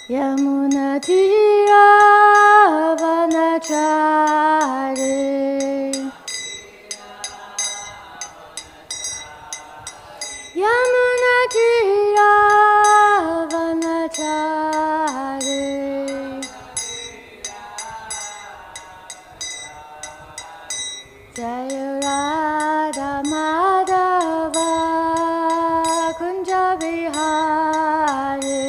Yamunatiravanachari Yamunatiravanachari Jaya Radha Madhava Kunja Vihari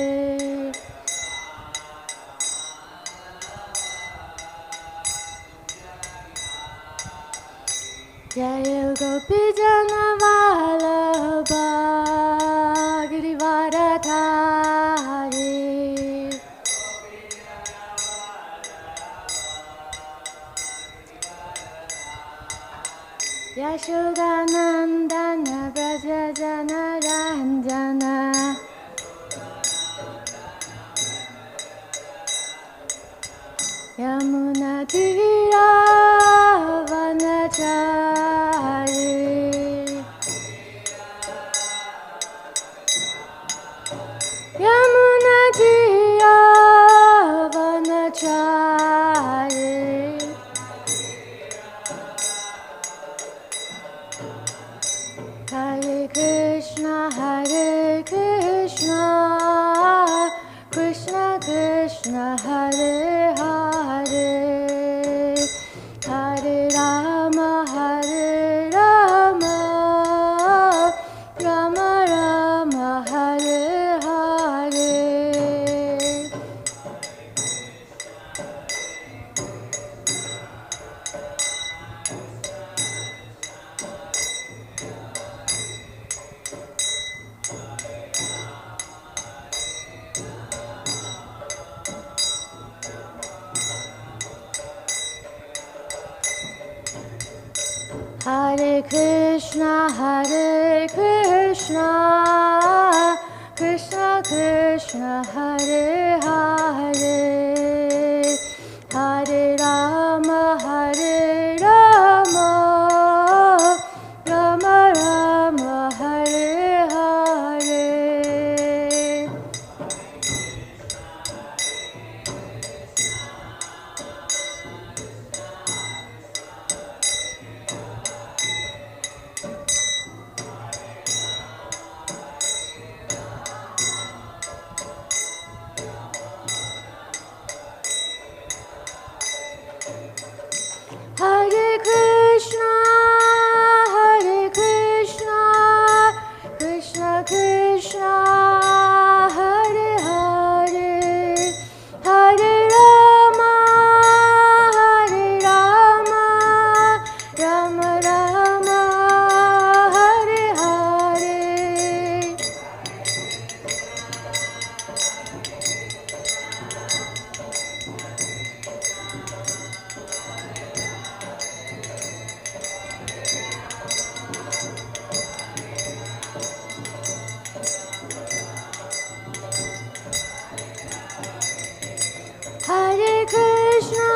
Jaya Gopi Jana Vallabha Girivaradhari Yashodanandana Braja Jana Ranjana Yamunatiravanachari Yamunatiravanachari Hare Krishna, Krishna Krishna, Hare Hare, Hare Rama, Rama Rama, Hare Hare. Hare Krishna, Krishna Krishna, Hare Hare, Hare Rama, Rama Rama, Hare Hare. Hare Krishna, Krishna Krishna, Hare Hare, Hare Rama, Rama Rama, Hare Hare. Hare Krishna,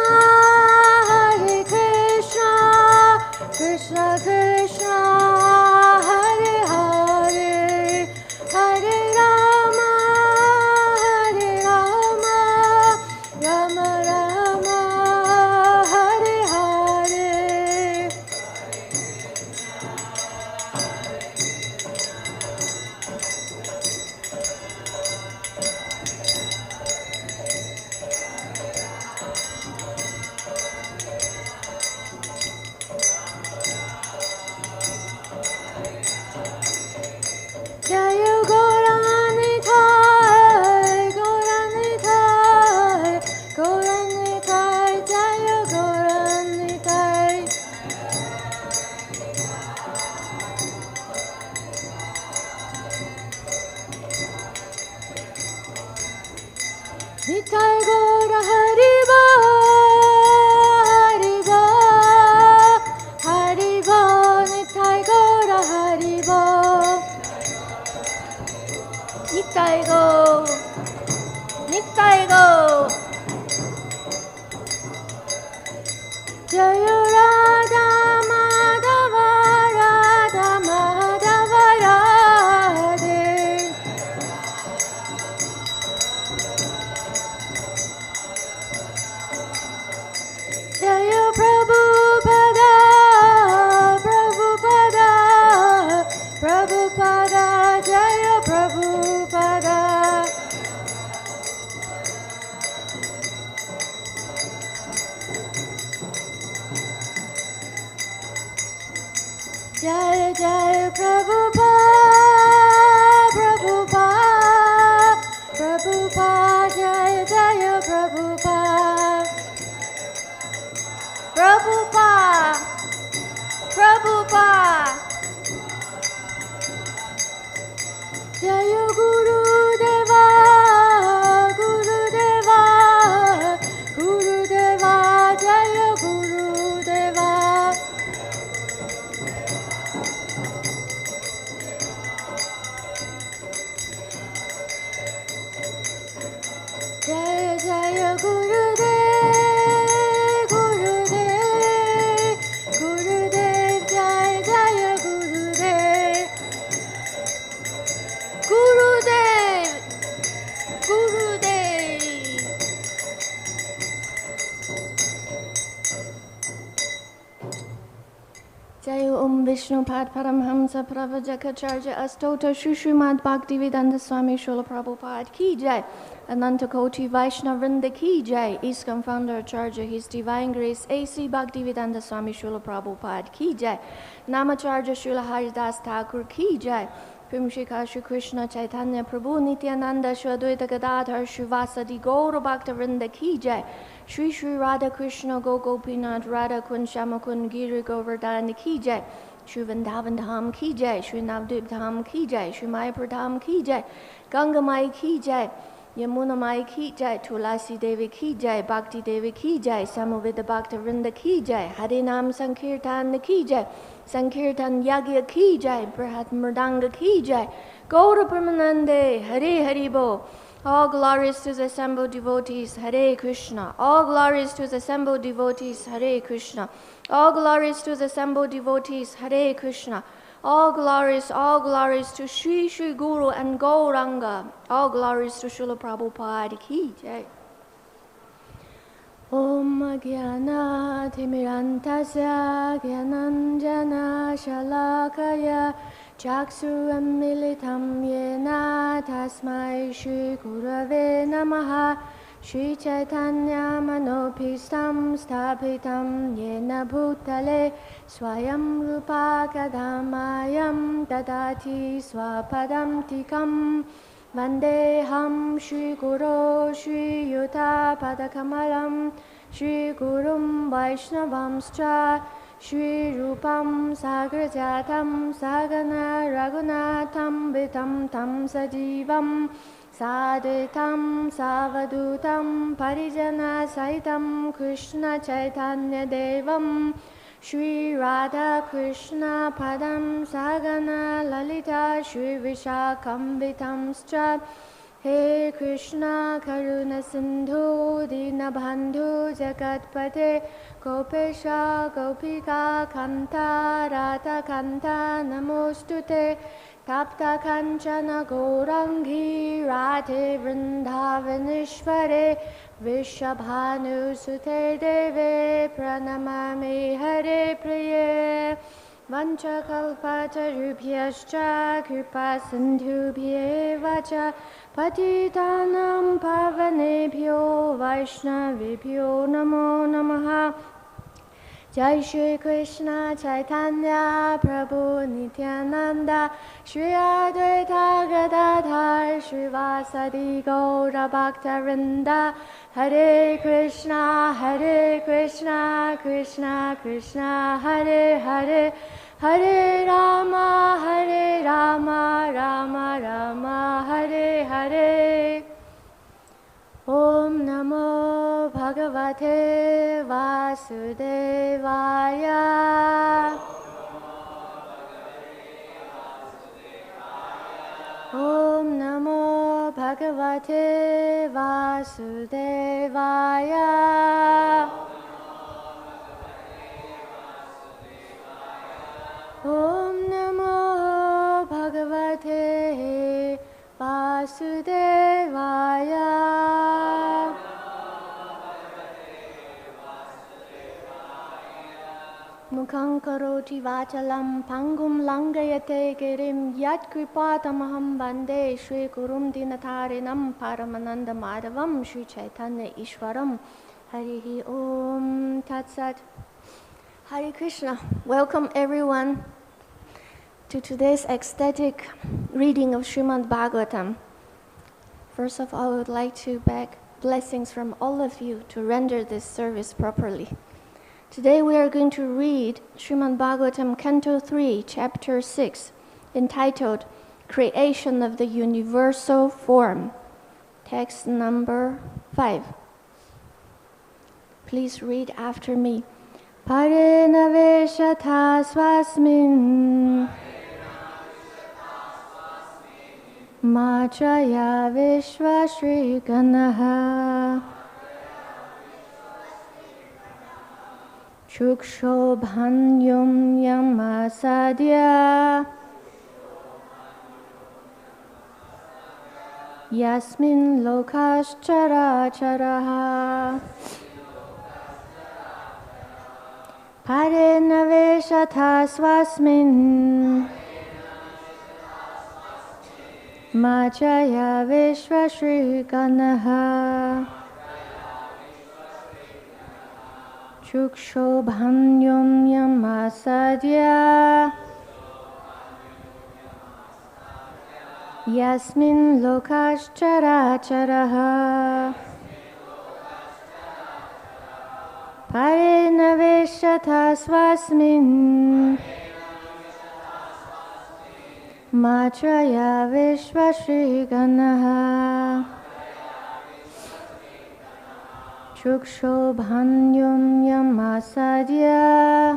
Krishna Krishna, Hare Hare, Hare Rama, Rama Rama, Hare Hare. Jaya Gauranitai, Jaya Gauranitai. Nitai Gaura Hariba, Nitai Gaura Hariba. Nitai Go, Jaya Radha Madhava, Radhe. Jaya Jaya Prabhupada, Prabhupada, Prabhupada, Jaya Jaya Prabhupada, Prabhupada, Prabhupada. Jaya Guru Deva, Guru Deva, Guru Deva, Jaya Guru Deva. Jaya Jaya Guru Dev, Guru Dev, Guru Dev, Jaya Jaya Guru Dev, Guru Dev, Guru Dev. Jaya Vishnupad Paramhamsa Pravajaka Astota Srimad Bhaktivedanta Swami Srila Prabhupada Ki Jai. Ananta Koti Vaishnava Vrinda Ki Jai. ISKCON Founder Acharya His Divine Grace A.C. Bhaktivedanta Swami Srila Prabhupada Ki Jai. Namacharya Srila Haridas Thakur Ki Jai. Primshika Shri Krishna Chaitanya Prabhu Nityananda Shri Advaita Gadadhar Shri Vasadi Gaura Bhakta Vrinda Ki Jai. Shri Shri Radha Krishna Go Gopinath Radha Kun Shama Kun Giri Govardhana Ki Jai. Shri Vrindavan Dham Ki Jai. Shri Navadvip Dham Ki Jai. Shri Mayapur Dham Ki Jai. Ganga Mai Ki Jai. Yamuna Mai Ki Jai. Tulasi Devi Ki Jai. Bhakti Devi Ki Jai. Samavida Bhakta Vrinda Ki Jai. Harinam Sankirtan Ki Jai. Sankirtan Yagya Ki Jai. Brihat Mridanga Ki Jai. Gaura Pramanande Hare Haribo. All glories to the assembled devotees, Hare Krishna. All glories to the assembled devotees, Hare Krishna. All glories to the assembled devotees, Hare Krishna. All glories to Shri Shri Guru and Gauranga. All glories to Srila Prabhupada Ki Jai. Om Jnana Timirantasya Jnananjana Shalakaya Chaksuramilitam Yena Tasmai Shri Gurave Namaha. Shri Chaitanya Manopistam Sthapitam Yena Bhutale Swayam Rupa Kadamayam Dadati Swapadam Tikam. Vandeham Shri Guru Shri Yuta Padakamalam Shri Gurum Vaishnavamscha Shri Rupam Sagrajatam Sagana Raghunatham Vitam Tam Sajivam Saditam Savadutam Parijana Saitam Krishna Chaitanya Devam Shri Radha Krishna Padam Sagana Lalita Shri Vishakam Vitamscha. He Krishna Karuna Sindhu Dinabandhu Jagatpate Gopesha Gopika Kanta Radha Kanta Namostute Tapta Kanchana Gaurangi Radhe Vrindavaneshware Vrishabhanu Sute Deve Pranamami Hare Priye Vanchakalpatarubhyascha Kripa Sindhubhyeva cha Patitanam Pavanebhyo Vaishnavibhyo Namo Namaha. Jai Shri Krishna Chaitanya Prabhu Nityananda Shri Advaita Gadadhar Shri Vasadi Gaura Bhakta Vrinda. Hare Krishna Krishna Krishna Hare Hare, Hare Rama Rama Rama Hare Hare. Om Namo Bhagavate Vasudevaya. Om Namo Bhagavate Vasudevaya. Om Namo Bhagavate Vasudevaya. Mukham karoti vachalam pangum langayate girim yat kripatamaham vande Shri Gurum Dinatarinam Paramananda Madhavam Shri Chaitanya Ishwaram. Harihi Om Tat Sat. Hare Krishna. Welcome everyone to today's ecstatic reading of Srimad Bhagavatam. First of all, I would like to beg blessings from all of you to render this service properly. Today we are going to read Srimad Bhagavatam Canto 3, Chapter 6, entitled Creation of the Universal Form, text number 5. Please read after me. Pareṇa viśatā svasmin mātrayā viśva-sṛg-gaṇaḥ cukṣobhānyonyam āsādya yasmin lokāś cara-acarāḥ pareṇa viśatā svasmin mātrayā viśva-sṛk-gaṇaḥ cukṣobhānyonyam āsādya yasmin lokāś cara-acarāḥ pareṇa viśatā svasmin mātrayā viśva-sṛk-gaṇaḥ cukṣobhānyonyam āsādya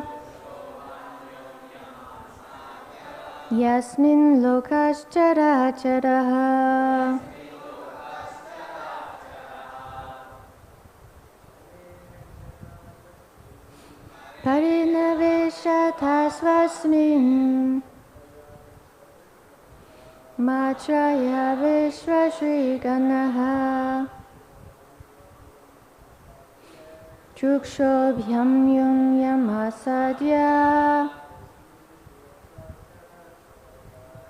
yasmin lokāś cara-acarāḥ pareṇa viśatā svasmin mātrayā viśva-sṛk-gaṇaḥ cukṣobhānyonyam āsādya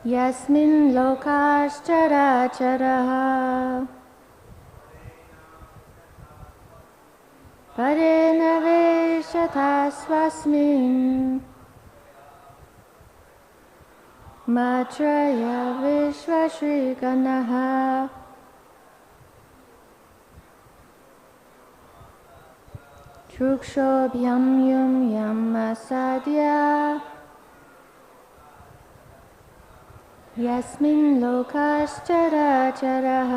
yasmin lokāś cara-acarāḥ pareṇa viśatā svasmin mātrayā viśva-sṛk-gaṇaḥ cukṣobhānyonyam āsādya yasmin lokāś cara-acarāḥ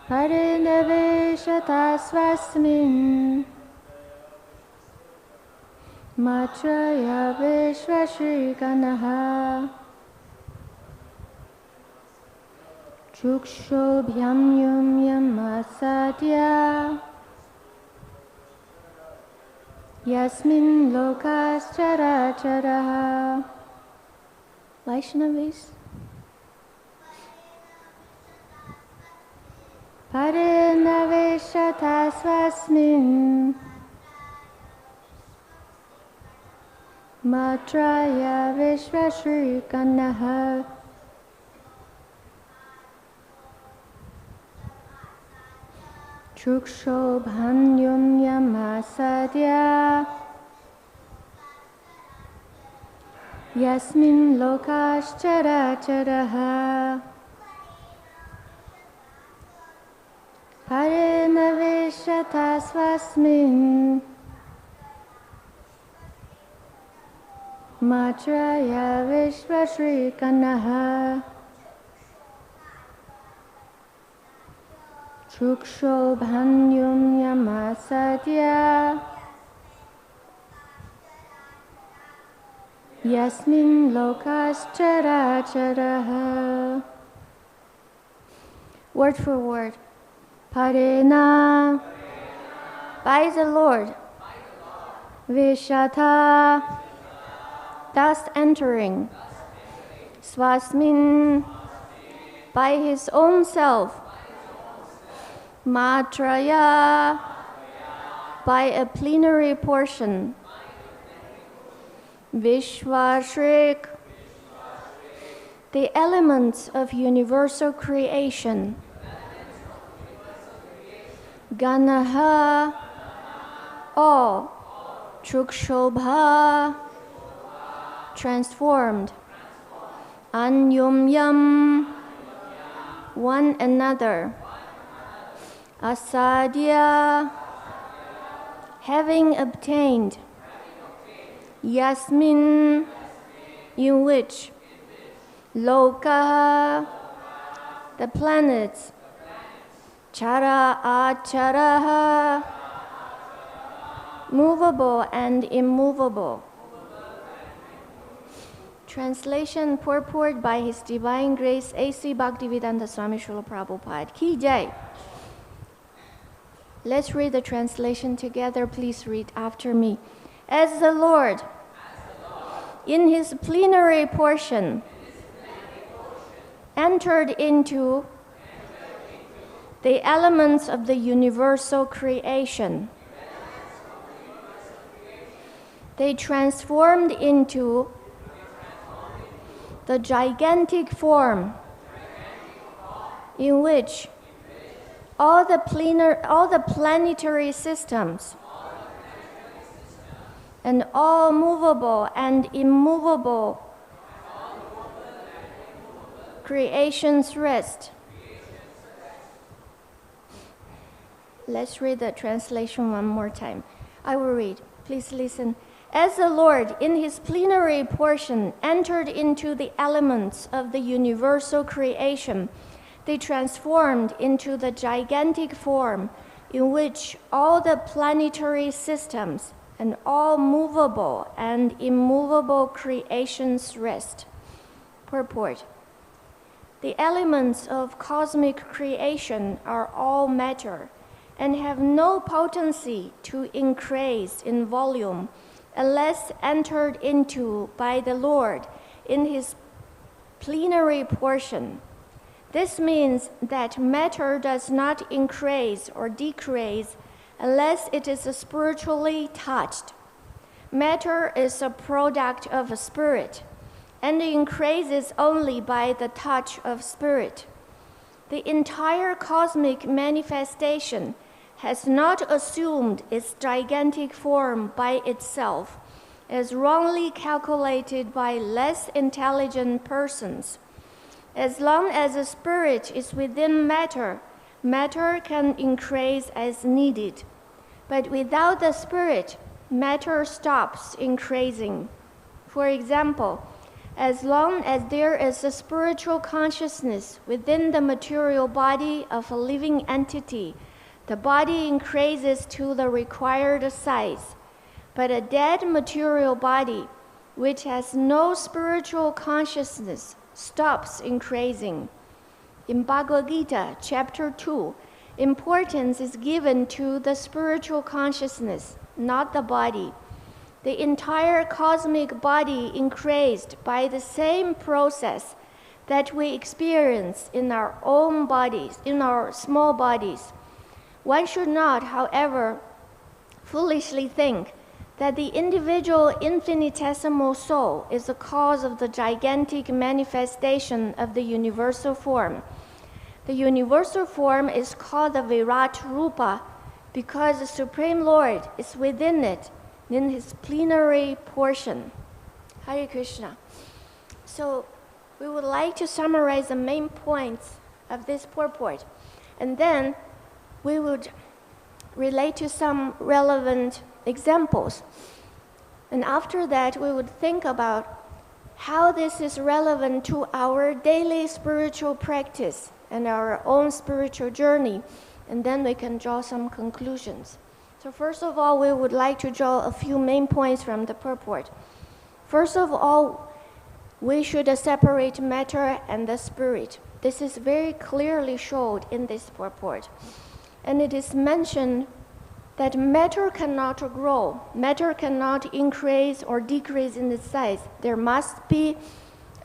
pareṇa viśatā svasmin mātrayā viśva-sṛk-gaṇaḥ cukṣobhānyonyam āsādya yasmin lokāś cara-acarāḥ. Vaishnavis. Pareṇa viśatā svasmin mātrayā viśva-sṛk-gaṇaḥ cukṣobhānyonyam āsādya yasmin lokāś cara-acarāḥ pareṇa viśatā svasmin mātrayā viśva-sṛk-gaṇaḥ cukṣobhānyonyam āsādya yasmin lokāś cara-acarāḥ. Word for word. Pareṇa, by the Lord. Viśatā, thus entering. Svasmin, by his own self. Mātrayā, by a plenary portion. Viśva-sṛk, the elements of universal creation. Gaṇaḥ, all. cukṣobha, transformed, anyonyam, one another, āsādya, having obtained, yasmin, in which, lokāḥ, the planets, cara-acarāḥ, movable and immovable. Translation purport by His Divine Grace A.C. Bhaktivedanta Swami Srila Prabhupada. Ki Jai. Let's read the translation together. Please read after me. As the Lord, in His plenary portion, entered into the elements of the universal creation, they transformed into the gigantic form in which all the planetary systems and all movable and immovable creations rest. Let's read the translation one more time. I will read. Please listen. As the Lord, in His plenary portion, entered into the elements of the universal creation, they transformed into the gigantic form in which all the planetary systems and all movable and immovable creations rest. Purport. The elements of cosmic creation are all matter and have no potency to increase in volume unless entered into by the Lord in His plenary portion. This means that matter does not increase or decrease unless it is spiritually touched. Matter is a product of a spirit and increases only by the touch of spirit. The entire cosmic manifestation has not assumed its gigantic form by itself, as wrongly calculated by less intelligent persons. As long as the spirit is within matter, matter can increase as needed. But without the spirit, matter stops increasing. For example, as long as there is a spiritual consciousness within the material body of a living entity, the body increases to the required size. But a dead material body, which has no spiritual consciousness, stops increasing. In Bhagavad-gītā, chapter 2, importance is given to the spiritual consciousness, not the body. The entire cosmic body increased by the same process that we experience in our own bodies, in our small bodies. One should not, however, foolishly think that the individual infinitesimal soul is the cause of the gigantic manifestation of the universal form. The universal form is called the virāṭ-rūpa because the Supreme Lord is within it in His plenary portion. Hare Krishna. So we would like to summarize the main points of this purport, and then we would relate to some relevant examples. And after that, we would think about how this is relevant to our daily spiritual practice and our own spiritual journey, and then we can draw some conclusions. So first of all, we would like to draw a few main points from the purport. First of all, we should separate matter and the spirit. This is very clearly shown in this purport. And it is mentioned that matter cannot grow, matter cannot increase or decrease in its size. There must be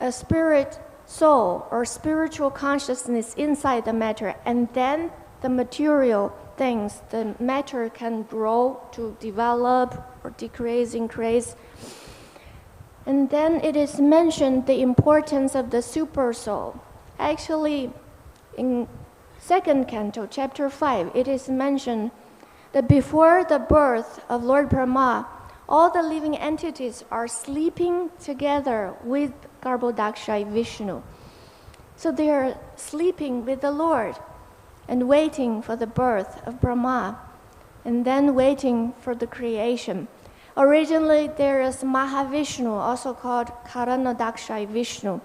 a spirit soul or spiritual consciousness inside the matter, and then the material things, the matter can grow to develop or decrease, increase. And then it is mentioned the importance of the super soul. Actually, in second canto, chapter 5, it is mentioned that before the birth of Lord Brahma, all the living entities are sleeping together with Garbhodaksha Vishnu. So they are sleeping with the Lord and waiting for the birth of Brahma, and then waiting for the creation. Originally, there is Mahavishnu, also called Karanadaksha Vishnu.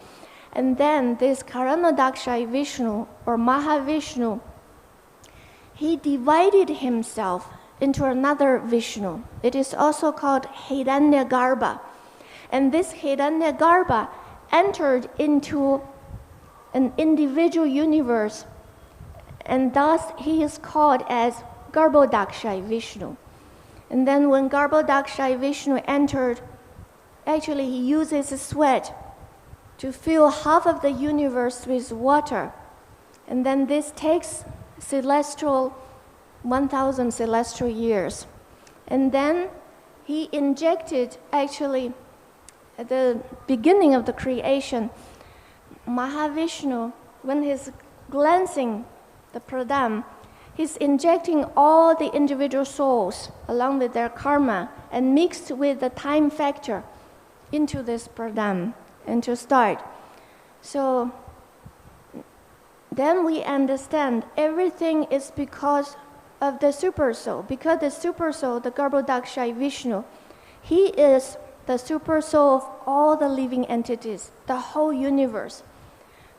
And then this Karanadaksha Vishnu, or Mahavishnu, he divided himself into another Vishnu. It is also called Hiranyagarbha. And this Hiranyagarbha entered into an individual universe, and thus he is called as Garbhodaksha Vishnu. And then when Garbhodaksha Vishnu entered, actually he uses his sweat to fill half of the universe with water. And then this takes 1,000 celestial years. And then he injected, actually, at the beginning of the creation, Mahavishnu, when he's glancing the pradam, he's injecting all the individual souls along with their karma and mixed with the time factor into this pradam and to start. So then we understand everything is because of the super soul. Because the super soul, the Garbhodaksha Vishnu, he is the super soul of all the living entities, the whole universe.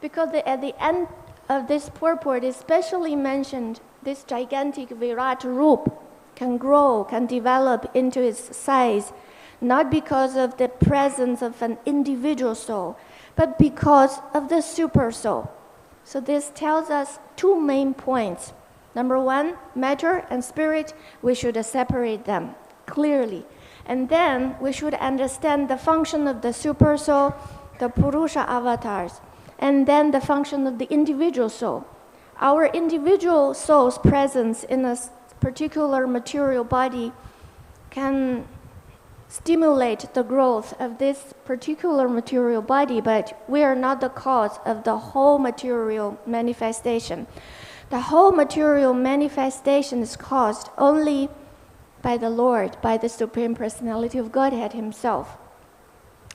Because at the end of this purport, especially mentioned this gigantic virāṭ-rūpa can grow, can develop into its size, not because of the presence of an individual soul, but because of the super soul. So this tells us two main points. Number one, matter and spirit, we should separate them clearly. And then we should understand the function of the super soul, the Purusha avatars, and then the function of the individual soul. Our individual soul's presence in a particular material body can stimulate the growth of this particular material body, but we are not the cause of the whole material manifestation. The whole material manifestation is caused only by the Lord, by the Supreme Personality of Godhead Himself.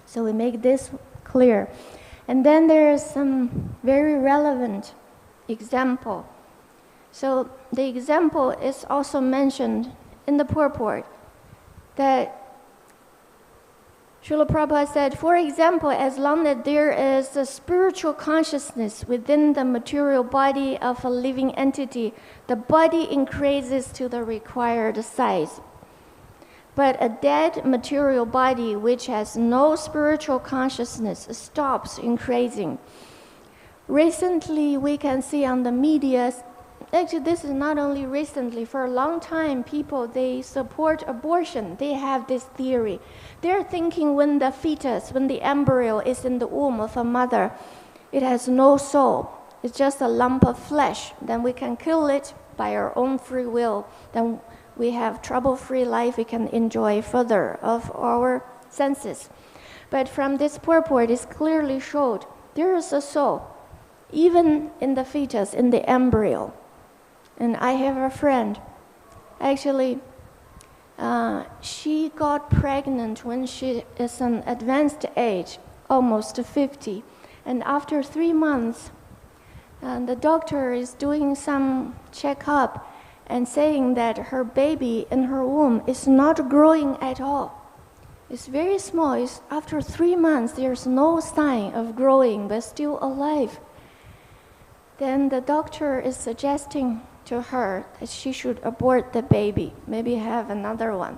So we make this clear. And then there is some very relevant example. So the example is also mentioned in the purport that Srila Prabhupada said, for example, as long as there is a spiritual consciousness within the material body of a living entity, the body increases to the required size. But a dead material body which has no spiritual consciousness stops increasing. Recently, we can see on the media, actually this is not only recently, for a long time people, they support abortion. They have this theory. They're thinking when the fetus, when the embryo is in the womb of a mother, it has no soul. It's just a lump of flesh. Then we can kill it by our own free will. Then we have trouble-free life. We can enjoy further of our senses. But from this purport, it's clearly showed there is a soul, even in the fetus, in the embryo. And I have a friend, actually, she got pregnant when she is an advanced age, almost 50. And after 3 months, the doctor is doing some checkup and saying that her baby in her womb is not growing at all. It's very small. After 3 months, there's no sign of growing, but still alive. Then the doctor is suggesting to her that she should abort the baby, maybe have another one.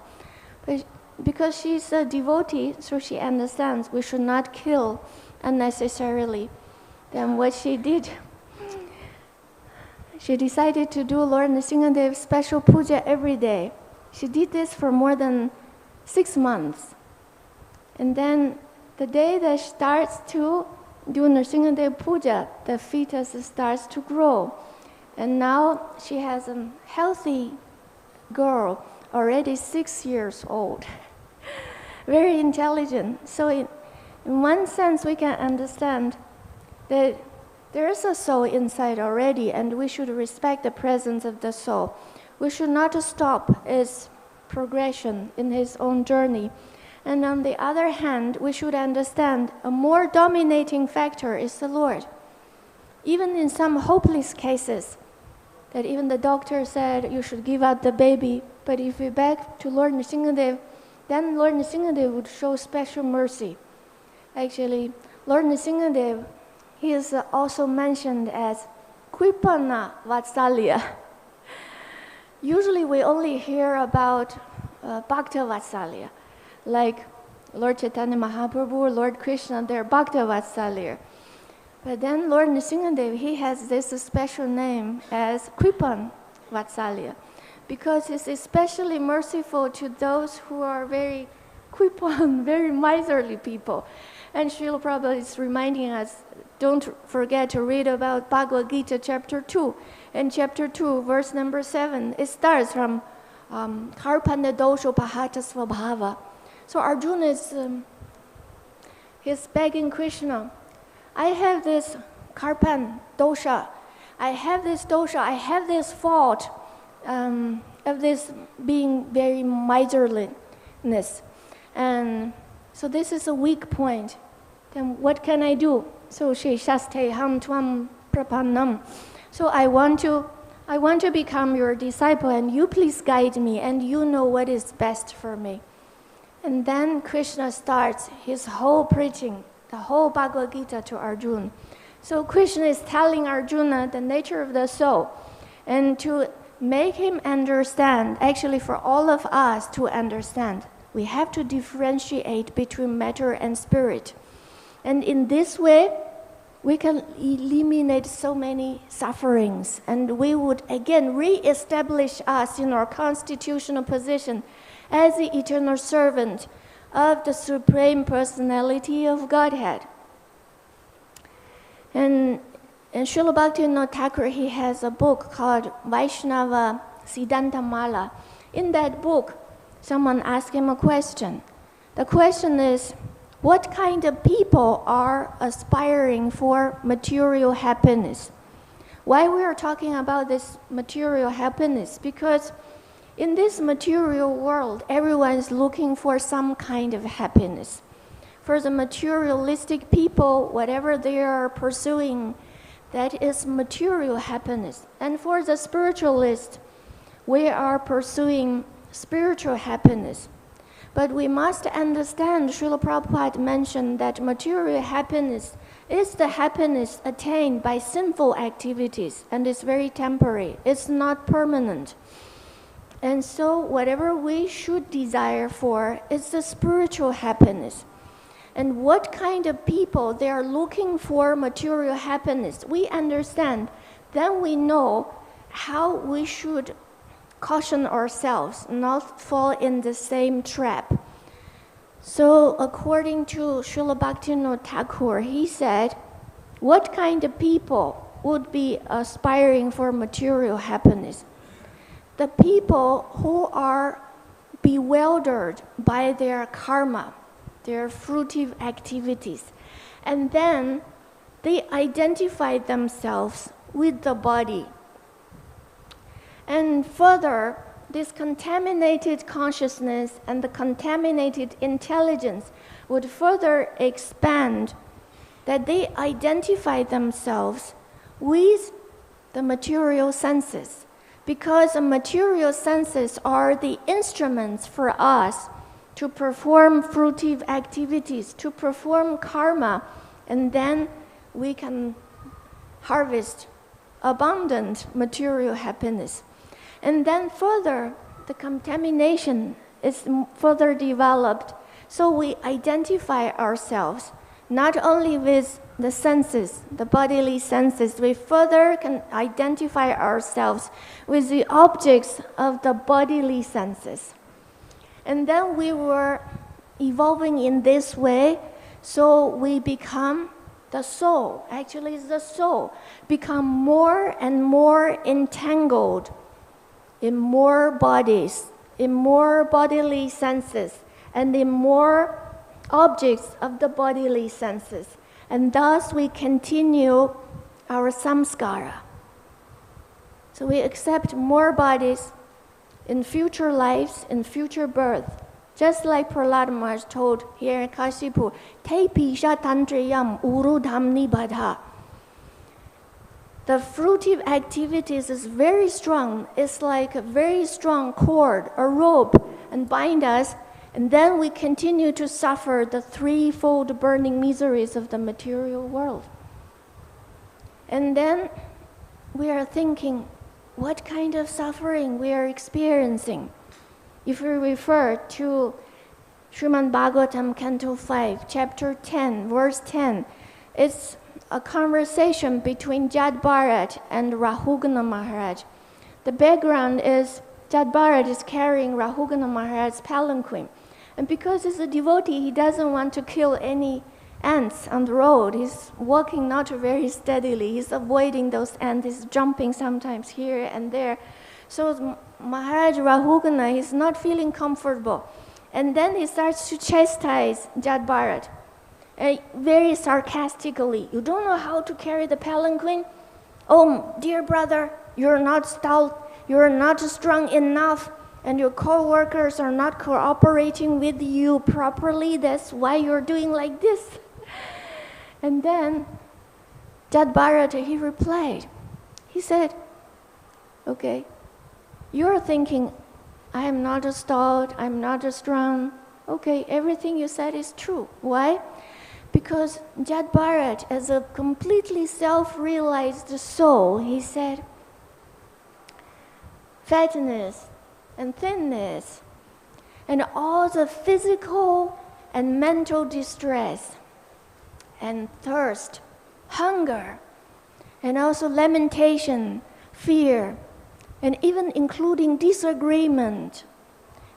But because she's a devotee, so she understands we should not kill unnecessarily. Then what she did, she decided to do Lord Nrsimhadev special puja every day. She did this for more than 6 months. And then the day that she starts to do Nrsimhadev puja, the fetus starts to grow. And now she has a healthy girl, already 6 years old, very intelligent. So in one sense, we can understand that there is a soul inside already, and we should respect the presence of the soul. We should not stop its progression in his own journey. And on the other hand, we should understand a more dominating factor is the Lord. Even in some hopeless cases, that even the doctor said you should give up the baby, but if we beg to Lord Nrsimhadev, then Lord Nrsimhadev would show special mercy. Actually, Lord Nrsimhadev, he is also mentioned as Kripana Vatsalya. Usually we only hear about Bhakta Vatsalya, like Lord Chaitanya Mahaprabhu, Lord Krishna, they're Bhakta Vatsalya. But then Lord Nrsimhadev, he has this special name as Kripan Vatsalya, because he's especially merciful to those who are very kripan, very miserly people. And Srila Prabhupada is reminding us, don't forget to read about Bhagavad-gītā chapter 2. In chapter 2, verse number 7, it starts from karpana dosho pahata svabhava. So Arjuna is he's begging Krishna, I have this karpan dosha, I have this fault of this being very miserliness. And so this is a weak point. Then what can I do? So she shaste ham tvam prapannam. So I want to become your disciple, and you please guide me, and you know what is best for me. And then Krishna starts his whole preaching, the whole Bhagavad-gītā to Arjuna. So Krishna is telling Arjuna the nature of the soul, and to make him understand, actually for all of us to understand, we have to differentiate between matter and spirit. And in this way, we can eliminate so many sufferings, and we would again re-establish us in our constitutional position as the eternal servant of the Supreme Personality of Godhead. And Srila Bhaktivinoda Thakur, he has a book called Vaishnava Siddhanta Mala. In that book, someone asked him a question. The question is, what kind of people are aspiring for material happiness? Why we are talking about this material happiness? Because in this material world, everyone is looking for some kind of happiness. For the materialistic people, whatever they are pursuing, that is material happiness. And for the spiritualist, we are pursuing spiritual happiness. But we must understand, Srila Prabhupada mentioned that material happiness is the happiness attained by sinful activities, and it's very temporary. It's not permanent. And so whatever we should desire for is the spiritual happiness. And what kind of people they are looking for material happiness, we understand. Then we know how we should caution ourselves not fall in the same trap. So according to Srila Bhaktivinoda Thakur, he said, what kind of people would be aspiring for material happiness? The people who are bewildered by their karma, their fruitive activities, and then they identify themselves with the body. And further, this contaminated consciousness and the contaminated intelligence would further expand, that they identify themselves with the material senses, because the material senses are the instruments for us to perform fruitive activities, to perform karma, and then we can harvest abundant material happiness. And then further, the contamination is further developed. So we identify ourselves not only with the senses, the bodily senses, we further can identify ourselves with the objects of the bodily senses. And then we were evolving in this way, so we become the soul, actually the soul, become more and more entangled in more bodies, in more bodily senses, and in more objects of the bodily senses. And thus we continue our samskara. So we accept more bodies, in future lives, in future birth. Just like Prahlad Maharaj told here in Kashipur, Te pisha tantriyam uru dhamni badha. The fruitive activities is very strong. It's like a very strong cord, a rope, and bind us, and then we continue to suffer the threefold burning miseries of the material world. And then we are thinking, what kind of suffering we are experiencing? If we refer to Srimad Bhagavatam, Canto 5, Chapter 10, Verse 10, it's a conversation between Jad Bharat and Rahugana Maharaj. The background is Jad Bharat is carrying Rahugana Maharaj's palanquin. And because he's a devotee, he doesn't want to kill any ants on the road. He's walking not very steadily. He's avoiding those ants. He's jumping sometimes here and there. So Maharaj Rahugana is not feeling comfortable. And then he starts to chastise Jad Bharat. Very sarcastically, you don't know how to carry the palanquin? Oh, dear brother, you're not stout, you're not strong enough, and your co-workers are not cooperating with you properly, that's why you're doing like this. And then Jad Bharat, he replied, he said, okay, you're thinking, I am not a stout, I'm not a strong. Okay, everything you said is true. Why? Because Jad Bharat, as a completely self-realized soul, he said, fatness and thinness and all the physical and mental distress and thirst, hunger, and also lamentation, fear, and even including disagreement,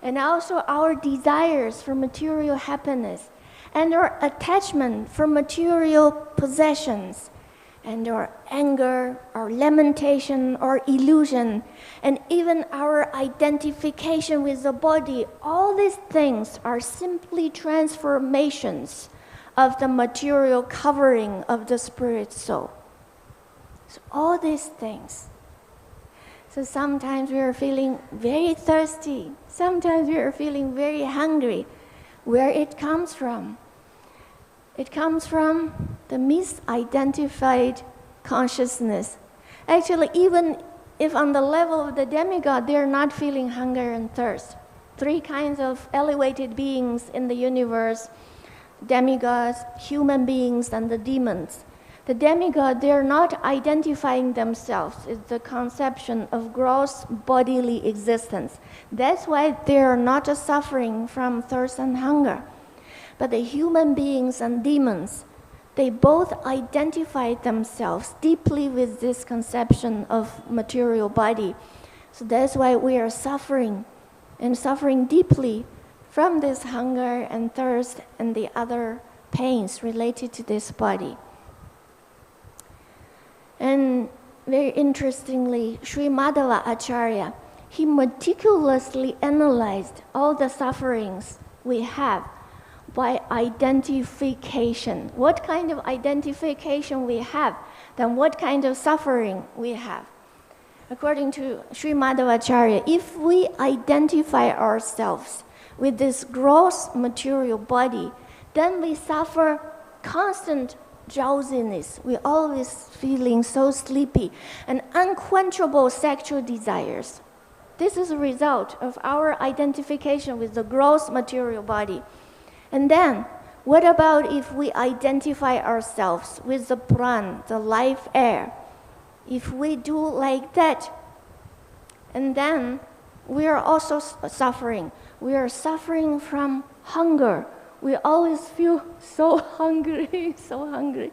and also our desires for material happiness, and our attachment for material possessions, and our anger, our lamentation, our illusion, and even our identification with the body, all these things are simply transformations of the material covering of the spirit soul. So all these things. So sometimes we are feeling very thirsty, sometimes we are feeling very hungry. Where it comes from? It comes from the misidentified consciousness. Actually, even if on the level of the demigod, they are not feeling hunger and thirst. Three kinds of elevated beings in the universe: demigods, human beings, and the demons. The demigod, they are not identifying themselves. It's the conception of gross bodily existence. That's why they are not suffering from thirst and hunger. But the human beings and demons, they both identify themselves deeply with this conception of material body. So that's why we are suffering, and suffering deeply from this hunger and thirst and the other pains related to this body. And very interestingly, Sri Madhava Acharya, he meticulously analyzed all the sufferings we have by identification. What kind of identification we have, then what kind of suffering we have. According to Sri Madhava Acharya, if we identify ourselves with this gross material body, then we suffer constant drowsiness. We're always feeling so sleepy, and unquenchable sexual desires. This is a result of our identification with the gross material body. And then, what about if we identify ourselves with the pran, the life air? If we do like that, and then we are also suffering. We are suffering from hunger. We always feel so hungry, so hungry.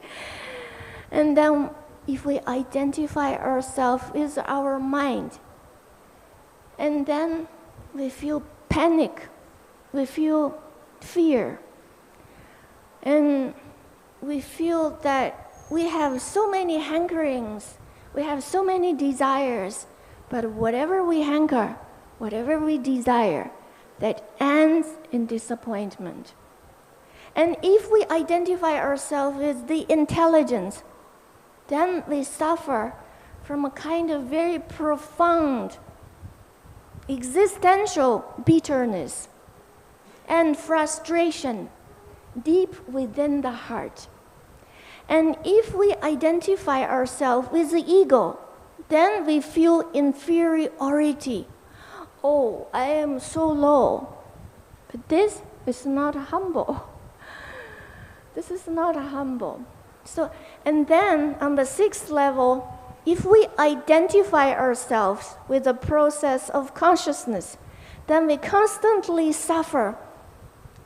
And then if we identify ourselves with our mind, and then we feel panic, we feel fear, and we feel that we have so many hankerings, we have so many desires, but whatever we hanker, whatever we desire, that ends in disappointment. And if we identify ourselves with the intelligence, then we suffer from a kind of very profound existential bitterness and frustration deep within the heart. And if we identify ourselves with the ego, then we feel inferiority. Oh, I am so low. But this is not humble. This is not humble. So, and then on the 6th level, if we identify ourselves with the process of consciousness, then we constantly suffer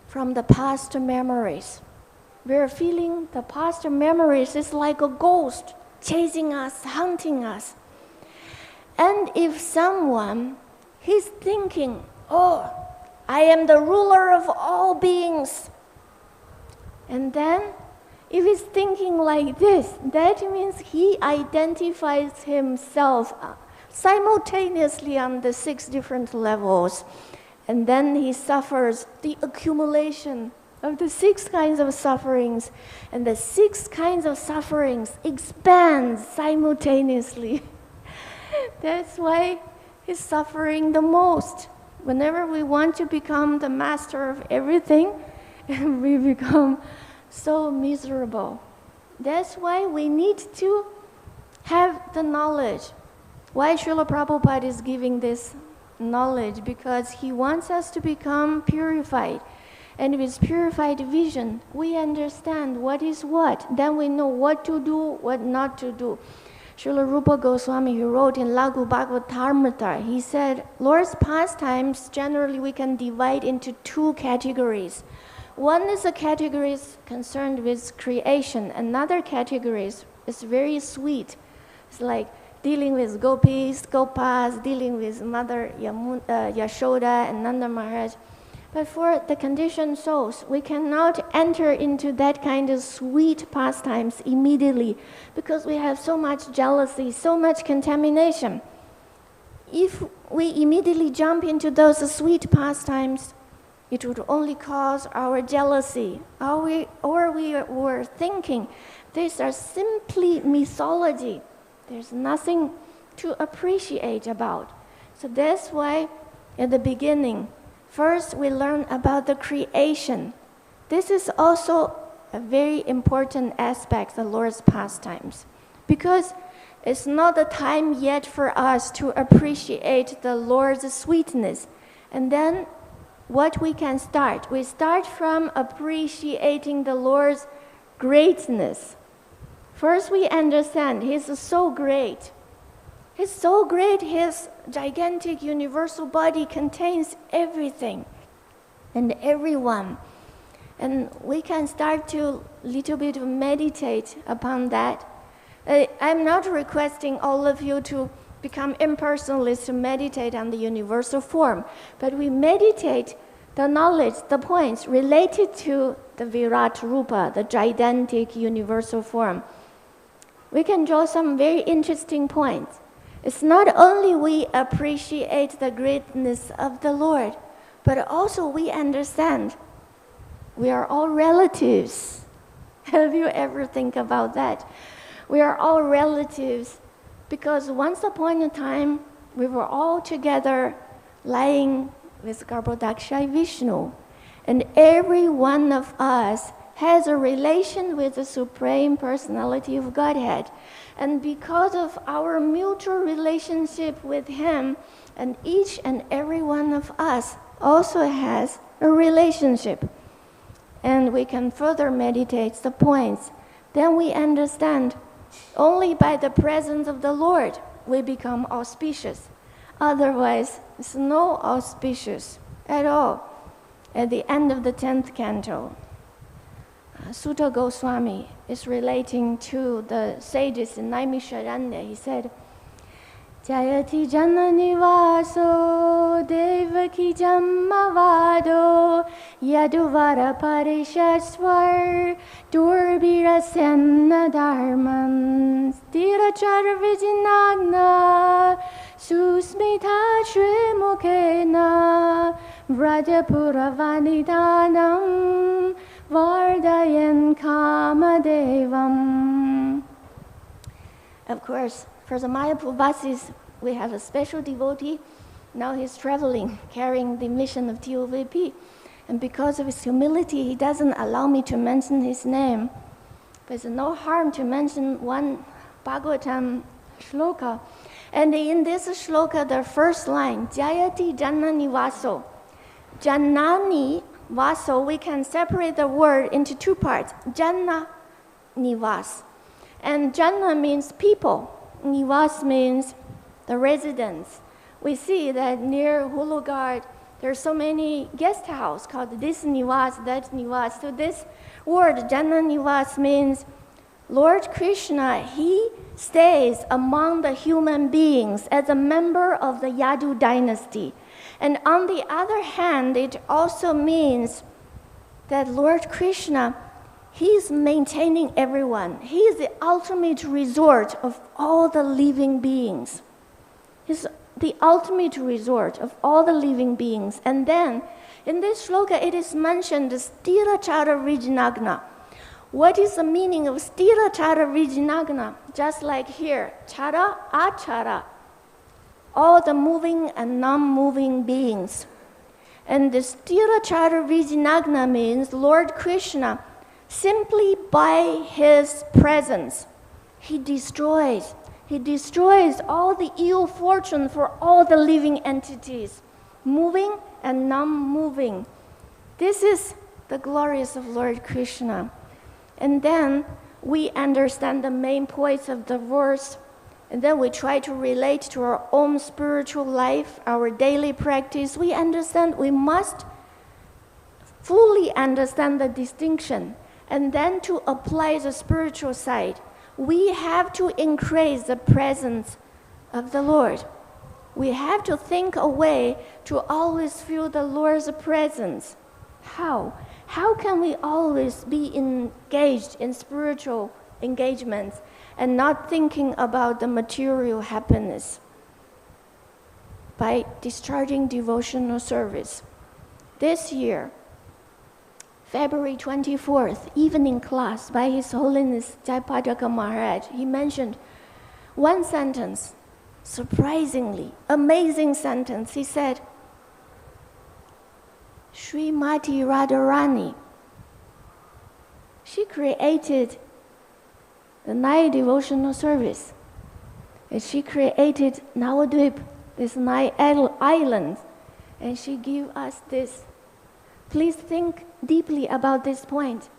from the past memories. We're feeling the past memories is like a ghost chasing us, hunting us. And if someone is thinking, oh, I am the ruler of all beings, and then if he's thinking like this, that means he identifies himself simultaneously on the 6 different levels. And then he suffers the accumulation of the 6 kinds of sufferings. And the 6 kinds of sufferings expand simultaneously. That's why he's suffering the most. Whenever we want to become the master of everything, we become so miserable. That's why we need to have the knowledge. Why Srila Prabhupada is giving this knowledge? Because he wants us to become purified. And with purified vision, we understand what is what. Then we know what to do, what not to do. Srila Rupa Goswami, he wrote in Lagu Bhagavatam, he said, Lord's pastimes, generally we can divide into 2 categories. One is a category concerned with creation. Another category is very sweet. It's like dealing with gopis, gopas, dealing with Mother Yashoda and Nanda Maharaj. But for the conditioned souls, we cannot enter into that kind of sweet pastimes immediately because we have so much jealousy, so much contamination. If we immediately jump into those sweet pastimes, it would only cause our jealousy. Or we were thinking, these are simply mythology. There's nothing to appreciate about. So that's why at the beginning, first we learn about the creation. This is also a very important aspect of the Lord's pastimes. Because it's not the time yet for us to appreciate the Lord's sweetness. And then what we can start? We start from appreciating the Lord's greatness. First we understand He's so great. He's so great, His gigantic universal body contains everything and everyone. And we can start to little bit meditate upon that. I'm not requesting all of you to become impersonalists to meditate on the universal form, but we meditate the knowledge, the points related to the virāṭ-rūpa, the gigantic universal form. We can draw some very interesting points. It's not only we appreciate the greatness of the Lord, but also we understand we are all relatives. Have you ever think about that? We are all relatives because once upon a time, we were all together lying with Garbhodaksha Vishnu. And every one of us has a relation with the Supreme Personality of Godhead. And because of our mutual relationship with Him, and each and every one of us also has a relationship. And we can further meditate the points. Then we understand only by the presence of the Lord we become auspicious. Otherwise, it's no auspicious at all. At the end of the 10th canto, Sutta Goswami is relating to the sages in Naimisharanya. He said, Jayati janani vaso devaki jammavado yaduvara parishaswar durbirasenna dharman stirachar vijinagna susmita shrimukena vrajapura vanidanam vardayan kamadevam. Of course, for the Mayapur Vasis, we have a special devotee Now he's traveling, carrying the mission of TOVP. And because of his humility, he doesn't allow me to mention his name. But it's no harm to mention one Bhagavatam shloka. And in this shloka, the first line, Jayati Janani Vaso. Janani Vaso, we can separate the word into two parts. Janna, Nivas. And Janna means people. Nivas means the residence. We see that near Hulugard, there are so many guest houses called this Nivas, that Nivas. So this word, Janna Nivas, means Lord Krishna, he stays among the human beings as a member of the Yadu dynasty. And on the other hand, it also means that Lord Krishna, he is maintaining everyone. He is the ultimate resort of all the living beings. He's the ultimate resort of all the living beings. And then, in this shloka, it is mentioned stira chara vijnagna. What is the meaning of stira chara vijnagna? Just like here, cara-acarāḥ, all the moving and non-moving beings. And the stira chara vijnagna means Lord Krishna, simply by his presence, he destroys all the ill fortune for all the living entities, moving and non-moving. This is the glories of Lord Krishna. And then we understand the main points of the verse, and then we try to relate to our own spiritual life, our daily practice. We understand we must fully understand the distinction, and then to apply the spiritual side, we have to increase the presence of the Lord. We have to think a way to always feel the Lord's presence. How? How can we always be engaged in spiritual engagements and not thinking about the material happiness? By discharging devotional service. This year, February 24th, evening class by His Holiness Jaipadaka Maharaj, he mentioned one sentence, surprisingly, amazing sentence. He said, Srimati Radharani, she created the night devotional service. And she created Navadvip, this night island, and she gave us this. Please think deeply about this point.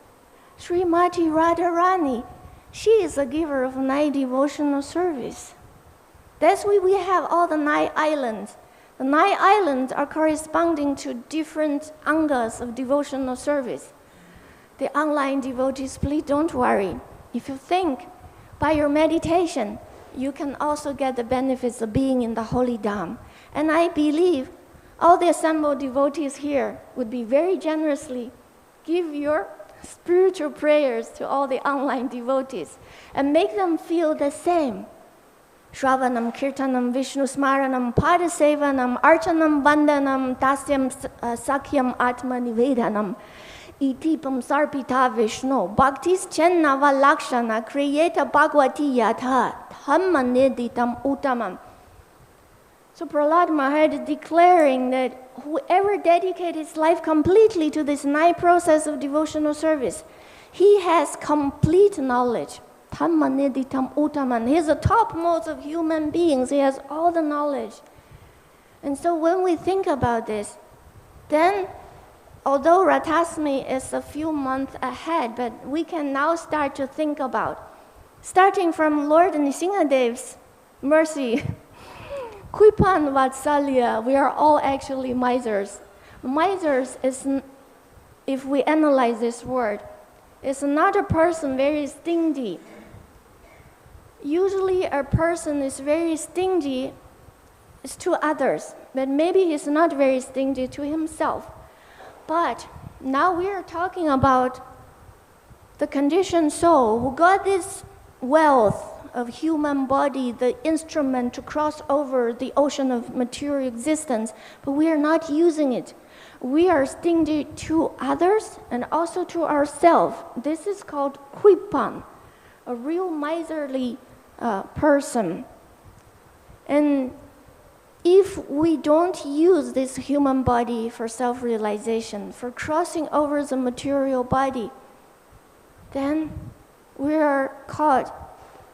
Srimati Radharani, she is a giver of night devotional service. That's why we have all the night islands. The night islands are corresponding to different angas of devotional service. The online devotees, please don't worry. If you think by your meditation, you can also get the benefits of being in the holy Dham. And I believe all the assembled devotees here would be very generously give your spiritual prayers to all the online devotees and make them feel the same. Shravanam, Kirtanam, Vishnu Smaranam, Padasevanam, Archanam, Vandanam, Dasyam, Sakyam, Atma Nivedanam, Itipam Sarpita Vishnu, Bhaktis Chennava Lakshana, Kriyeta Bhagavati Yatha, Dhammaneditam Uttamam. So Prahlad Maharaj is declaring that whoever dedicates his life completely to this night process of devotional service, he has complete knowledge. Dhammaneditam Uttaman. He is the topmost of human beings. He has all the knowledge. And so when we think about this, then although Rathasmi is a few months ahead, but we can now start to think about, starting from Lord Nrsingadev's mercy, Kripan Vatsalya, we are all actually misers. Misers is, if we analyze this word, is not a person very stingy. Usually a person is very stingy to others, but maybe he's not very stingy to himself. But now we are talking about the conditioned soul who got this wealth of human body, the instrument to cross over the ocean of material existence, but we are not using it. We are stingy to others and also to ourselves. This is called kripan, a real miserly person. And if we don't use this human body for self-realization, for crossing over the material body, then we are caught.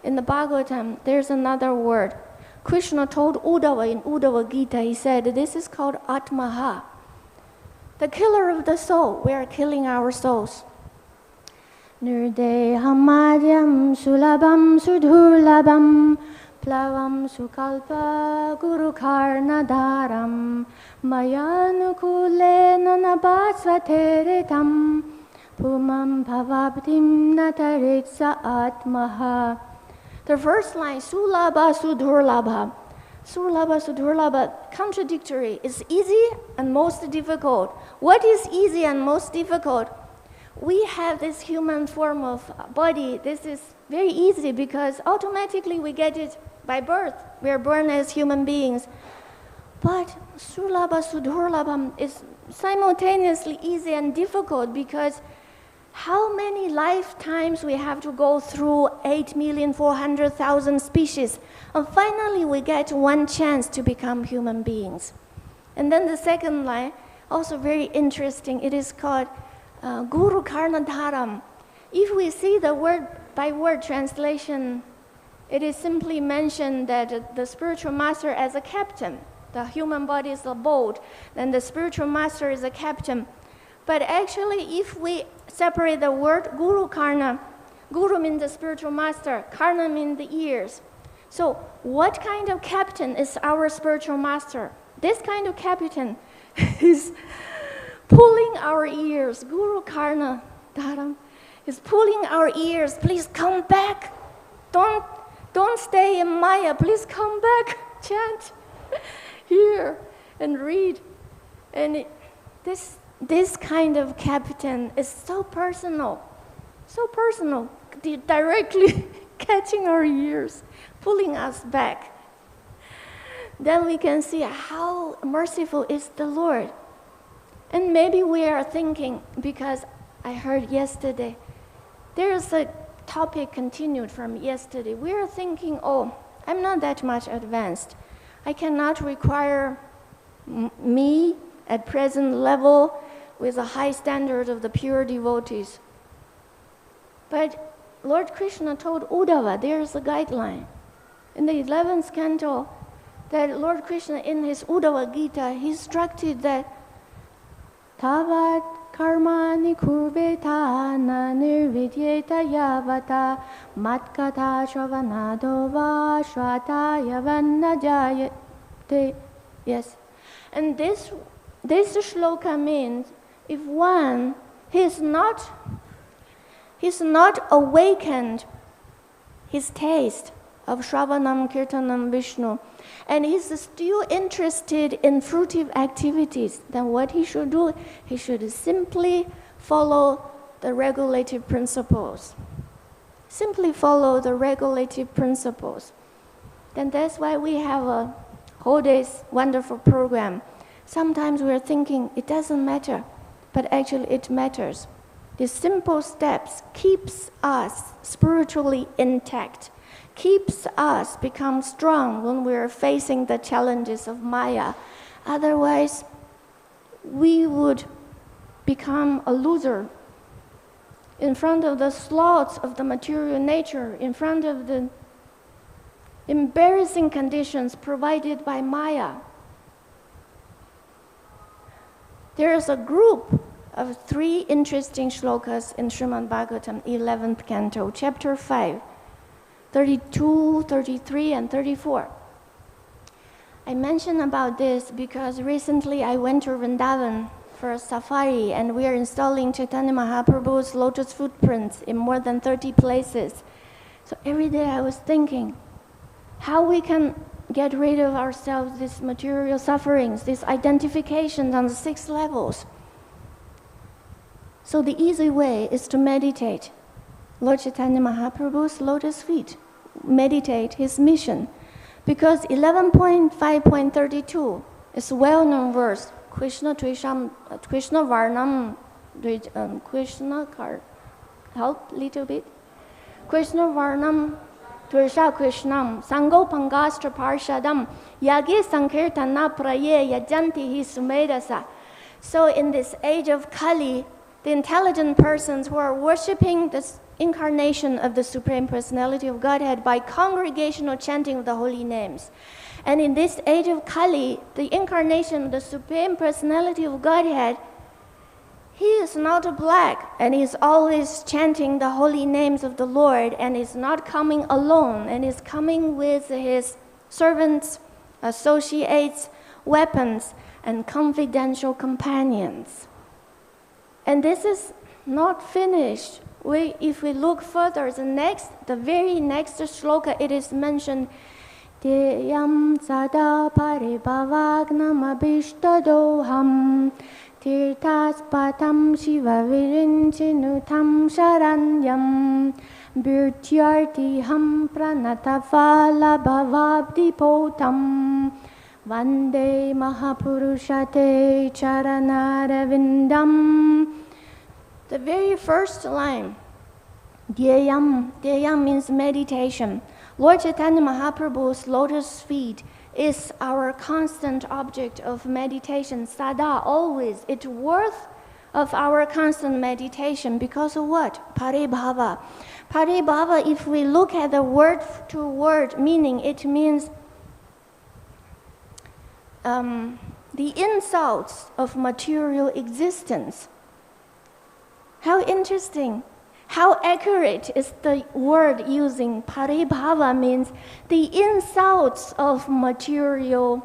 In the Bhagavatam, there's another word. Krishna told Uddhava in Bhagavad-gītā, he said, this is called Atmaha, the killer of the soul. We are killing our souls. Nirdehamadyam sulabam sudhurlabam plavam sukalpa gurukarnadaram mayanukulena nabhasvateretam pumam bhavabdim nataritsa atmaha. The first line, sulabha sudhurlabha. Sulabha sudhurlabha, contradictory. It's easy and most difficult. What is easy and most difficult? We have this human form of body. This is very easy because automatically we get it by birth. We are born as human beings. But sulabha sudhurlabham is simultaneously easy and difficult because how many lifetimes we have to go through 8,400,000 species, and finally we get one chance to become human beings. And then the second line, also very interesting, it is called Guru Karnadharam. If we see the word by word translation, it is simply mentioned that the spiritual master as a captain. The human body is a boat, then the spiritual master is a captain. But actually, if we separate the word Guru Karna, Guru means the spiritual master, Karna means the ears. So what kind of captain is our spiritual master? This kind of captain is pulling our ears. Guru Karna Dharam is pulling our ears. Please come back. Don't stay in Maya. Please come back. Chant, hear, and read. And this kind of captain is so personal, directly catching our ears, pulling us back. Then we can see how merciful is the Lord. And maybe we are thinking, because I heard yesterday, there's a topic continued from yesterday. We are thinking, oh, I'm not that much advanced. I cannot require me at present level with a high standard of the pure devotees. But Lord Krishna told Uddhava, there is a guideline. In the 11th canto, that Lord Krishna in his Bhagavad-gītā, he instructed that Tavat karmani kurveta na nirvidyeta yavata matkata shravanado va shrataya vannajayate. Yes. And this shloka means if one he's not awakened his taste of Shravanam, Kirtanam, Vishnu, and he's still interested in fruitive activities, then what he should do, he should simply follow the regulative principles. Simply follow the regulative principles. Then that's why we have a whole day's wonderful program. Sometimes we're thinking it doesn't matter, but actually it matters. These simple steps keeps us spiritually intact, keeps us become strong when we're facing the challenges of Maya. Otherwise, we would become a loser in front of the sloths of the material nature, in front of the embarrassing conditions provided by Maya. There is a group of 3 interesting shlokas in Srimad Bhagavatam, 11th canto, chapter 5, 32, 33, and 34. I mention about this because recently I went to Vrindavan for a safari, and we are installing Chaitanya Mahaprabhu's lotus footprints in more than 30 places. So every day I was thinking how we can get rid of ourselves these material sufferings, these identifications on the 6 levels. So the easy way is to meditate Lord Chaitanya Mahaprabhu's lotus feet, meditate his mission. Because 11.5.32 is a well-known verse. Krishna Varnam, Krishna, help little bit. Krishna Varnam Tvirsha Krishnam, Sangopangastra Parshadam, Yagi Sankirtana Praye Yajanti Hi Sumedasa. So in this age of Kali, the intelligent persons who are worshipping the incarnation of the Supreme Personality of Godhead by congregational chanting of the holy names. And in this age of Kali, the incarnation of the Supreme Personality of Godhead, he is not black, and he is always chanting the holy names of the Lord, and is not coming alone, and is coming with his servants, associates, weapons, and confidential companions. And this is not finished. If we look further, the very next shloka, it is mentioned, Teyam sada paribhavagnam abhishtadoham tirtas patam shiva virinchinutam sharanyam bhirtyartiham pranatafala bhavabdipotam vande mahapurushate charanarvindam. The very first line, Dhyayam means meditation. Lord Chaitanya Mahaprabhu's lotus feet is our constant object of meditation. Sada, always. It's worth of our constant meditation because of what? Paribhava. Paribhava, if we look at the word-to-word meaning, it means the insults of material existence. How interesting. How accurate is the word using? Paribhava means the insults of material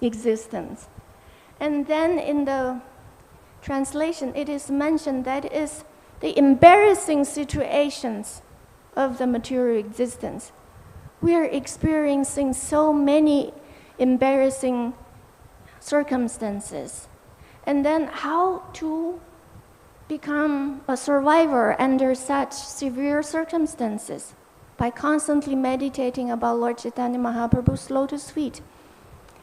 existence. And then in the translation, it is mentioned that is the embarrassing situations of the material existence. We are experiencing so many embarrassing circumstances. And then how to become a survivor under such severe circumstances? By constantly meditating about Lord Chaitanya Mahaprabhu's lotus feet.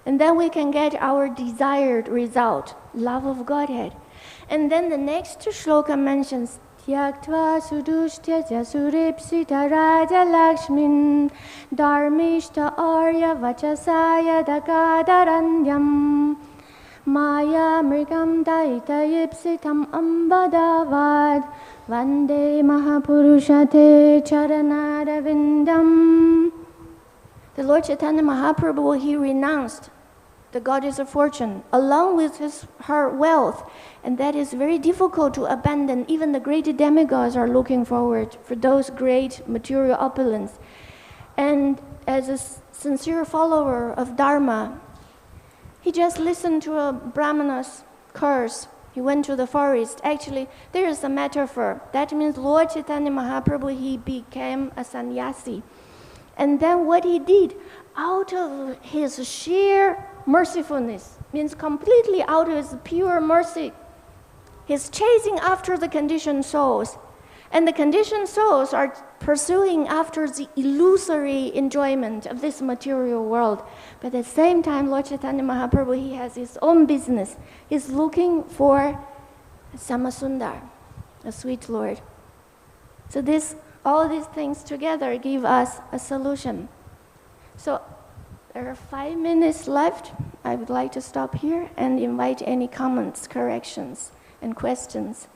And then we can get our desired result, love of Godhead. And then the next shloka mentions, Tyaktva sudushtya suripsita raja lakshmin dharmishta arya vachasaya dakadaranyam Maya mrigam daita yipsitam ambadavad vande mahapurushate charanarvindam. The Lord Chaitanya Mahaprabhu, he renounced the goddess of fortune along with her wealth, and that is very difficult to abandon. Even the great demigods are looking forward for those great material opulence. And as a sincere follower of Dharma, he just listened to a Brahmana's curse. He went to the forest. Actually, there is a metaphor. That means Lord Chaitanya Mahaprabhu, he became a sannyasi. And then what he did, out of his sheer mercifulness, means completely out of his pure mercy, he's chasing after the conditioned souls. And the conditioned souls are pursuing after the illusory enjoyment of this material world. But at the same time, Lord Chaitanya Mahaprabhu, he has his own business. He's looking for Samasundar, a sweet Lord. So all these things together give us a solution. So there are 5 minutes left. I would like to stop here and invite any comments, corrections, and questions.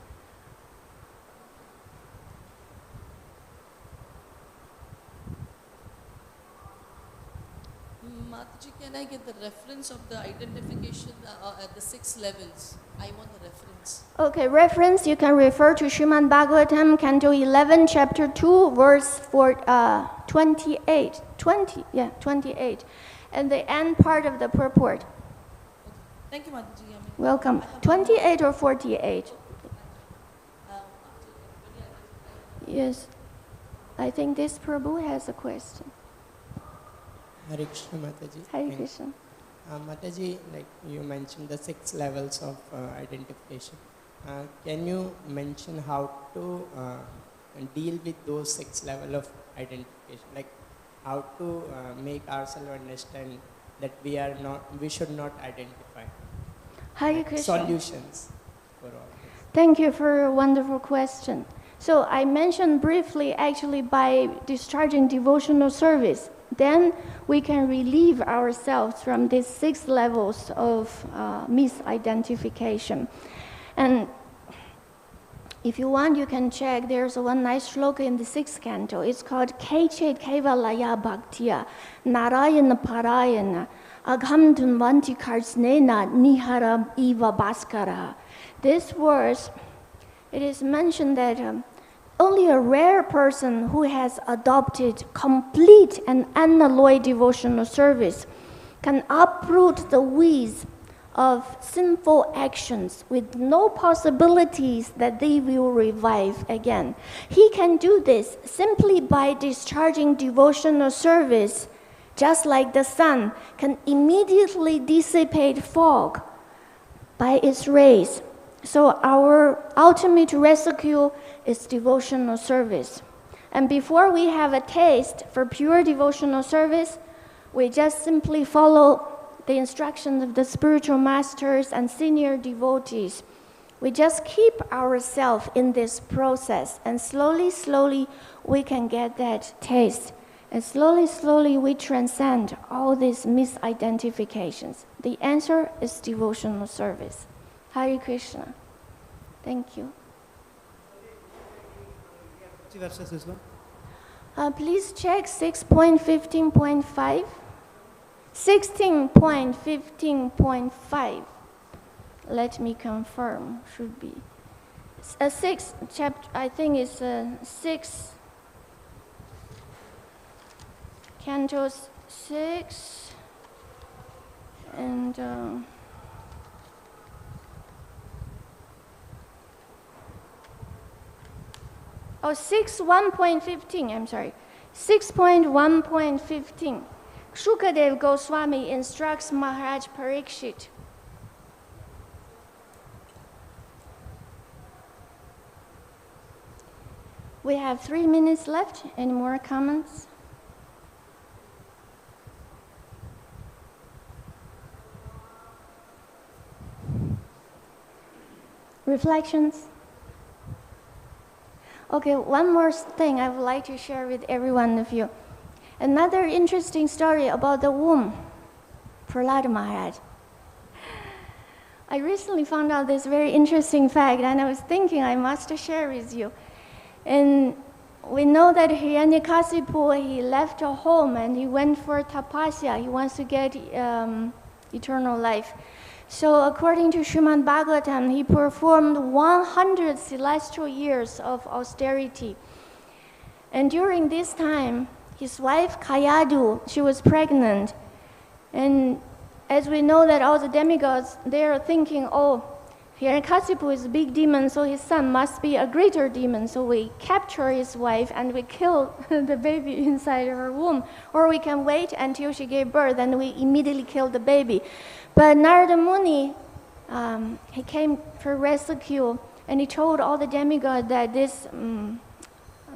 Mataji, can I get the reference of the identification at the 6 levels? I want the reference. Okay, reference, you can refer to Srimad Bhagavatam, Canto 11, Chapter 2, verse 28. 28. And the end part of the purport. Okay. Thank you, Mataji. Welcome. 28 or 48? Yes. I think this Prabhu has a question. Hare Krishna, Mataji. Hare Krishna. Mataji, like you mentioned the 6 levels of identification. Can you mention how to deal with those 6 levels of identification? Like how to make ourselves understand that we should not identify. Hare Krishna. Solutions for all this. Thank you for a wonderful question. So I mentioned briefly, actually, by discharging devotional service, then we can relieve ourselves from these 6 levels of misidentification. And if you want, you can check. There's one nice shloka in the 6th canto. It's called Kechet Kevalaya Bhaktiya Narayana Parayana Agham Dunvanti Karsnena Niharam Eva Bhaskara. This verse, it is mentioned that only a rare person who has adopted complete and unalloyed devotional service can uproot the weeds of sinful actions with no possibilities that they will revive again. He can do this simply by discharging devotional service, just like the sun can immediately dissipate fog by its rays. So our ultimate rescue is devotional service. And before we have a taste for pure devotional service, we just simply follow the instructions of the spiritual masters and senior devotees. We just keep ourselves in this process, and slowly, slowly, we can get that taste. And slowly, slowly, we transcend all these misidentifications. The answer is devotional service. Hare Krishna. Thank you. Which verse is this one? Please check 6.15.5. 16.15.5. Let me confirm. Should be 6 chapter. I think it's 6 cantos 6 and. 6.1.15, I'm sorry. 6.1.15. Shukadeva Goswami instructs Maharaj Parikshit. We have 3 minutes left. Any more comments? Reflections? Okay, one more thing I would like to share with every one of you. Another interesting story about the womb, Prahlad Maharaj. I recently found out this very interesting fact, and I was thinking I must share with you. And we know that Hiranyakasipu, he left a home and he went for tapasya. He wants to get eternal life. So according to Srimad Bhagavatam, he performed 100 celestial years of austerity. And during this time, his wife Kayadu, she was pregnant. And as we know that all the demigods, they are thinking, oh, Hiranyakasipu is a big demon, so his son must be a greater demon. So we capture his wife and we kill the baby inside her womb. Or we can wait until she gave birth and we immediately kill the baby. But Narada Muni, he came for rescue, and he told all the demigods that this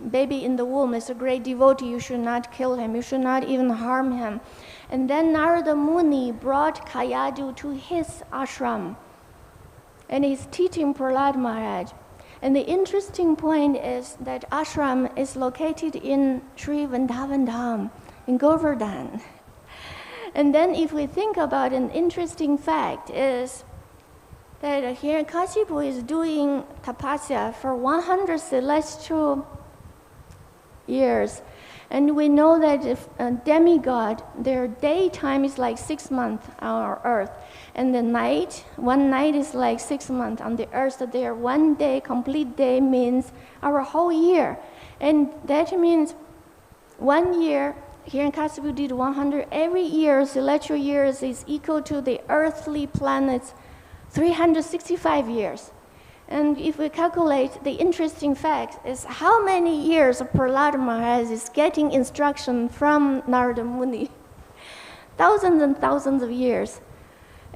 baby in the womb is a great devotee. You should not kill him. You should not even harm him. And then Narada Muni brought Kayadu to his ashram, and he's teaching Prahlad Maharaj. And the interesting point is that ashram is located in Sri Vrindavan Dham, in Govardhan. And then if we think about an interesting fact is that Hiranyakasipu is doing tapasya for 100 celestial years. And we know that if a demigod, their daytime is like 6 months on our earth. And the night, one night is like 6 months on the earth. So their one day, complete day means our whole year. And that means 1 year, Hiranyakasipu did 100. Every year, celestial years is equal to the earthly planets 365 years. And if we calculate, the interesting fact is how many years Prahlad Maharaj is getting instruction from Narada Muni. Thousands and thousands of years.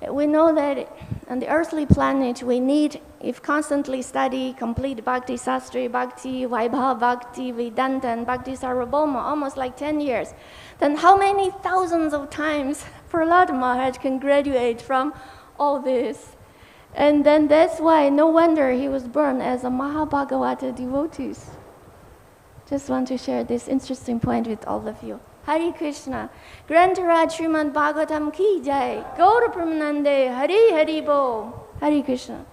We know that on the earthly planet we need, if constantly study, complete Bhakti Sastri, Bhakti, Vaibhava Bhakti, Vedanta, and Bhakti Sarvabhauma, almost like 10 years. Then how many thousands of times Prahlad Maharaj can graduate from all this? And then that's why, no wonder he was born as a Mahabhagavata devotee. Just want to share this interesting point with all of you. Hare Krishna. Grantaraj Srimad Bhagavatam ki jai. Gaura Pramanande. Hare Hare Bo. Hare Krishna.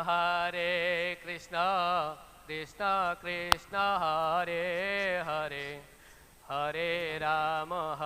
Hare Krishna, Krishna Krishna, Hare Hare, Hare Rama,